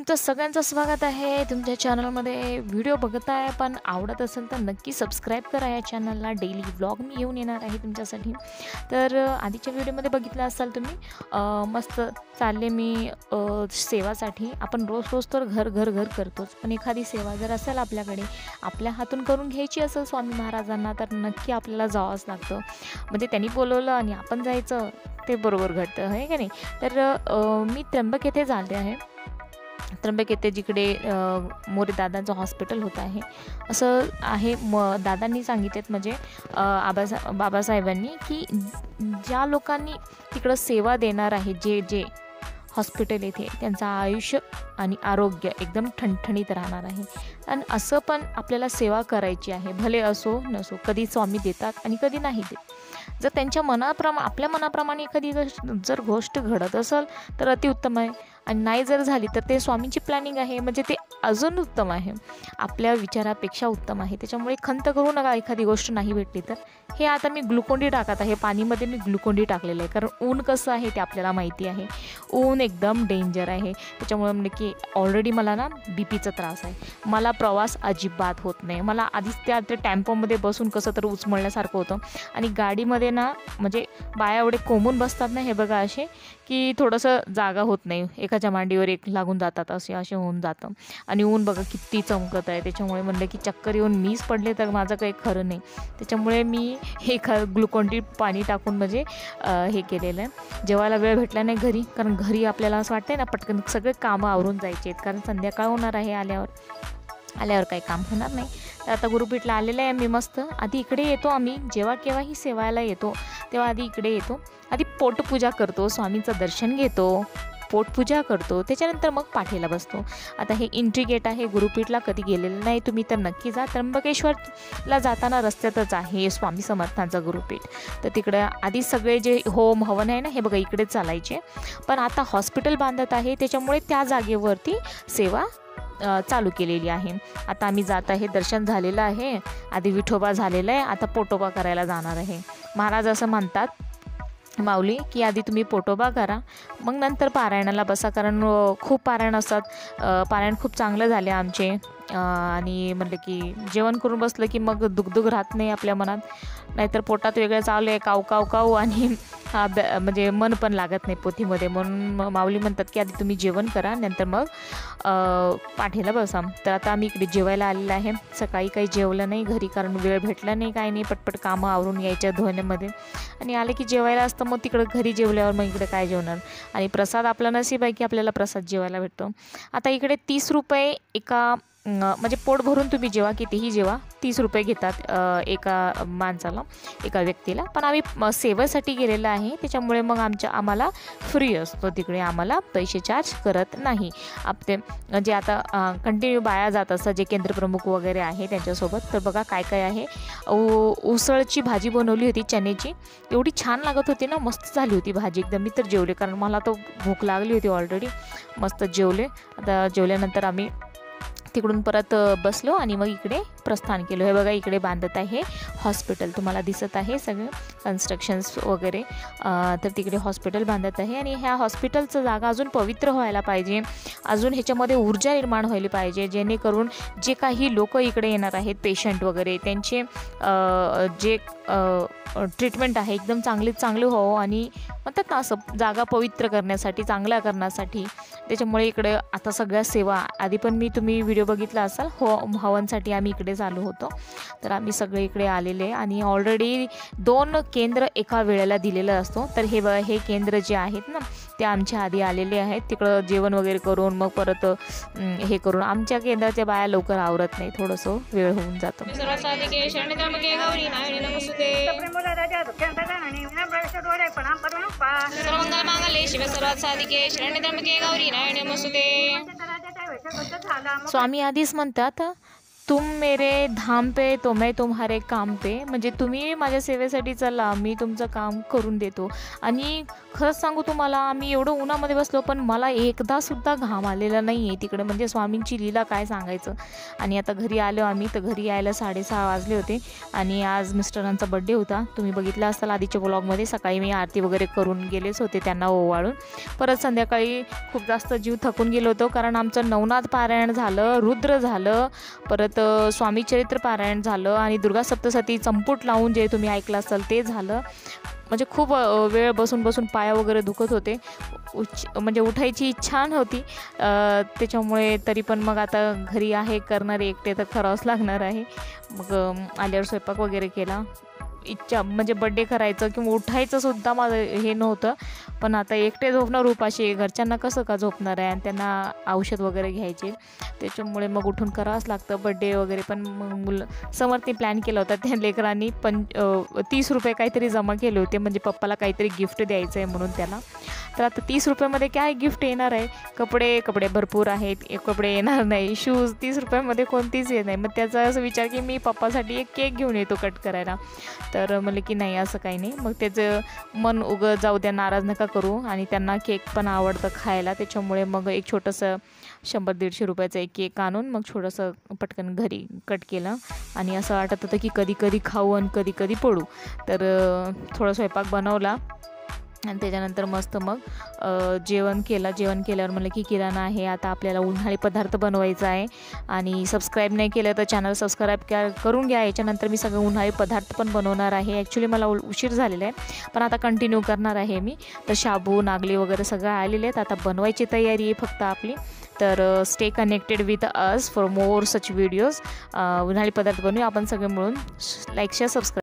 तर सगळ्यांचं स्वागत आहे तुमच्या चॅनलमध्ये. व्हिडिओ बघत आहे पण आवडत असेल तर नक्की सबस्क्राईब करा या चॅनलला. डेली व्लॉग मी येऊन येणार आहे तुमच्यासाठी. तर आधीच्या व्हिडिओमध्ये बघितलं असाल तुम्ही, मस्त चालले मी सेवासाठी. आपण रोज तर घर करतोच, पण एखादी सेवा जर असेल आपल्याकडे, आपल्या हातून करून घ्यायची असेल स्वामी महाराजांना, तर नक्की आपल्याला जावंच लागतं. म्हणजे त्यांनी बोलवलं आणि आपण जायचं, ते बरोबर घडतं आहे का नाही. तर मी त्र्यंबक येथे झाले आहे. त्र्यंबक येथे जिकडे मोरे दादांचं हॉस्पिटल होतं आहे असं आहे. दादांनी सांगितलेत, म्हणजे बाबासाहेबांनी, की ज्या लोकांनी तिकडं सेवा देणार आहे, जे हॉस्पिटल येथे, त्यांचं आयुष्य आणि आरोग्य एकदम ठणठणीत राहणार आहे. आणि असं पण आपल्याला सेवा करायची आहे, भले असो नसो. कधी स्वामी देतात आणि कधी नाही देत. जर त्यांच्या आपल्या मनाप्रमाणे एखादी जर गोष्ट घडत असेल तर अतिउत्तम आहे, आणि नाही जर झाली तर ते स्वामींची प्लॅनिंग आहे, म्हणजे ते अजून उत्तम आहे, आपल्या विचारापेक्षा उत्तम आहे. त्याच्यामुळे खंत करू नका एखादी गोष्ट नाही भेटली तर. हे आता मी ग्लुकोंडी टाकत आहे, पाणीमध्ये मी ग्लुकोंडी टाकलेलं आहे, कारण ऊन कसं आहे ते आपल्याला माहिती आहे. ऊन एकदम डेंजर आहे. त्याच्यामुळे म्हणजे की ऑलरेडी मला ना बीपीचा त्रास आहे. मला प्रवास अजिबात होत नाही. मला आधीच त्या टेम्पोमध्ये बसून कसं तर उचमळल्यासारखं होतं. आणि गाडीमध्ये ना, म्हणजे बाया एवढे कोंबून बसतात ना, हे बघा असे, की थोडंसं जागा होत नाही, एकाच्या मांडीवर एक लागून जातात, असे होऊन जातं. आणि ऊन बघा किती चमकत आहे. त्याच्यामुळे म्हणलं की चक्कर येऊन मीच पडले तर माझं काही खरं नाही. त्याच्यामुळे मी हे ग्लुकोंडी पाणी टाकून म्हणजे हे केलेलं आहे. जेवायला वेळ भेटला नाही घरी, कारण घरी आपल्याला असं वाटतंय ना पटकन सगळे कामं आवरून जायचे आहेत, कारण संध्याकाळ होणार आहे. आल्यावर काही काम होणार नाही. तर आता गुरुपीठला आलेलं आहे मी मस्त. आधी इकडे येतो आम्ही, जेव्हा केव्हाही सेवायला येतो तेव्हा आधी इकडे येतो. आधी पोटपूजा करतो, स्वामींचं दर्शन घेतो, पोटपूजा करतो, त्याच्यानंतर मग पाठीला बसतो. आता हे एंट्री गेट आहे गुरुपीठला. कधी गेलेलं नाही तुम्ही तर नक्की जा. त्र्यंबकेश्वरला जाताना रस्त्यातच आहे स्वामी समर्थांचं गुरुपीठ. तर तिकडं आधी सगळे जे होम हवन आहे ना, हे बघा इकडे चालायचे. पण आता हॉस्पिटल बांधत आहे, त्याच्यामुळे त्या जागेवरती सेवा चालू केलेली आहे. आता आम्ही जात आहे, दर्शन झालेलं आहे, आधी विठोबा झालेला आहे, आता पोटोबा करायला जाणार आहे. महाराज असं म्हणतात, माऊली, की आधी तुम्ही पोटोबा करा, मग नंतर पारायणाला बसा, कारण खूप पारायण असतात. पारायण खूप चांगलं झाले आमचे. आणि म्हटलं की जेवण करून बसलं की मग दुगदुग राहत नाही आपल्या मनात, नाहीतर पोटात वेगळं चालू आहे काऊ आणि म्हणजे मन पण लागत नाही पोथीमध्ये. म्हणून माऊली म्हणतात की आधी तुम्ही जेवण करा, नंतर मग पाठीला बसा. तर आता आम्ही इकडे जेवायला आलेलं आहे. सकाळी काही जेवलं नाही घरी, कारण वेळ भेटला नाही, काही नाही, पटपट कामं आवरून यायच्या धुण्यामध्ये, आणि आले की जेवायला असतं. मग तिकडं घरी जेवल्यावर मग इकडे काय जेवणार. आणि प्रसाद आपला नसीब आहे की आपल्याला प्रसाद जेवायला भेटतो. आता इकडे 30 रुपये एका, म्हणजे पोट भरून तुम्ही जेवा, कितीही जेवा, 30 रुपये घेतात एका माणसाला, एका व्यक्तीला. पण आम्ही सेवेसाठी गेलेलं आहे, त्याच्यामुळे मग आम्हाला फ्री असतो तिकडे, आम्हाला पैसे चार्ज करत नाही. ते जे आता कंटिन्यू बाया जात असतात, जे केंद्रप्रमुख वगैरे आहे त्यांच्यासोबत. तर बघा काय आहे. उसळची भाजी बनवली होती चण्याची, एवढी छान लागत होती ना, मस्त झाली होती भाजी एकदम. मी तर जेवले, कारण मला तो भूक लागली होती ऑलरेडी. मस्त जेवले. आता जेवल्यानंतर आम्ही तिकडून परत बसलो आणि मग इकडे प्रस्थान केलं. हे बघा इकडे बांधत आहे हॉस्पिटल, तुम्हाला दिसत आहे सगळे कन्स्ट्रक्शन्स वगैरे. तर तिकडे हॉस्पिटल बांधत आहे, आणि ह्या हॉस्पिटलचं जागा अजून पवित्र व्हायला पाहिजे, अजून ह्याच्यामध्ये ऊर्जा निर्माण व्हायला पाहिजे, जेणेकरून जे काही लोक इकडे येणार आहेत, पेशंट वगैरे, त्यांचे जे ट्रीटमेंट आहे एकदम चांगलं व्हावं, आणि म्हणतात ना असं जागा पवित्र करण्यासाठी, चांगल्या करण्यासाठी. त्याच्यामुळे इकडे आता सगळ्या सेवा, आधी पण तुम्ही व्हिडिओ बघितला असाल, हवनसाठी आम्ही इकडे चालू होतो. तर आम्ही सगळे इकडे आलेले, आणि ऑलरेडी 2 केंद्र एका वेळेला दिलेलं असतो. तर हे केंद्र जे आहेत ना, ते आमच्या आधी आलेले आहेत. तिकडं जेवण वगैरे करून मग परत हे करून, आमच्या केंद्राच्या बाया लवकर आवरत नाही, थोडंसं वेळ होऊन जातो. स्वामी आधीच म्हणतात, तुम मेरे धाम पे तो मैं तुम्हारे काम पे, म्हणजे तुम्ही माझ्या सेवेसाठी चला, मी तुमचं काम करून देतो. आणि खरंच सांगू तुम्हाला, आम्ही एवढं उन्हामध्ये बसलो पण मला एकदासुद्धा घाम आलेला नाही आहे तिकडे. म्हणजे स्वामींची लीला काय सांगायचं. आणि आता घरी आलो आम्ही, तर घरी यायला 6:30 वाजले होते. आणि आज मिस्टरांचा बड्डे होता. तुम्ही बघितला असाल आधीच्या व्लॉगमध्ये. सकाळी मी आरती वगैरे करून गेलेच होते त्यांना ओवाळून. परत संध्याकाळी खूप जास्त जीव थकून गेलो होतो, कारण आमचं नवनाथ पारायण झालं, रुद्र झालं, परत स्वामी चरित्र पारायण झालं आणि दुर्गा सप्तशती संपुट लावून जे तुम्ही ऐकलं असाल ते झालं. म्हणजे खूप वेळ बसून बसून पाया वगैरे दुखत होते. म्हणजे उठायची इच्छा नव्हती. त्याच्यामुळे तरी पण मग आता घरी आहे, करणारे एकटे तर करावंच लागणार आहे. मग आल्यावर स्वयंपाक वगैरे केला. इच्छा म्हणजे बड्डे करायचं किंवा उठायचं सुद्धा माझं हे नव्हतं. पण आता एकटे झोपणार उपाशी, घरच्यांना कसं का झोपणार आहे, आणि त्यांना औषध वगैरे घ्यायचे. त्याच्यामुळे मग उठून करावंच लागतं बड्डे वगैरे. पण मग समर्थने प्लॅन केला होता त्या लेकरांनी. 30 रुपये काहीतरी जमा केले होते, म्हणजे पप्पाला काहीतरी गिफ्ट द्यायचं आहे म्हणून त्याला. तर आता 30 रुपयामध्ये काय गिफ्ट येणार आहे. कपडे भरपूर आहेत, कपडे येणार नाही. शूज 30 रुपयामध्ये कोणतीच येत नाही. मग त्याचा असं विचार की मी पप्पासाठी एक केक घेऊन येतो कट करायला. तर म्हणलं की नाही असं काही नाही. मग त्याचं मन जाऊ द्या, नाराज नका करू. आणि त्यांना केक पण आवडतं खायला. त्याच्यामुळे मग एक छोटंसं 100-150 रुपयाचं एक केक आणून मग छोटंसं पटकन घरी कट केलं. आणि असं वाटत होतं की कधी कधी खाऊ आणि कधी कधी पडू. तर थोडा स्वयंपाक बनवला आणि त्याच्यानंतर मस्त मग जेवण केल्यावर म्हणलं की किराणा आहे, आता आपल्याला उन्हाळी पदार्थ बनवायचा आहे. आणि सबस्क्राईब नाही केलं तर चॅनल सबस्क्राईब करून घ्या. याच्यानंतर मी सगळं उन्हाळी पदार्थ पण बनवणार आहे. ॲक्च्युली मला उशीर झालेला आहे, पण आता कंटिन्यू करणार आहे मी. तर शाबू नागली वगैरे सगळं आलेले आहेत. आता बनवायची तयारी आहे फक्त आपली. तर stay connected with us for more such videos. उन्हाळी पदार्थ बनवूया आपण सगळे मिळून. Like share subscribe.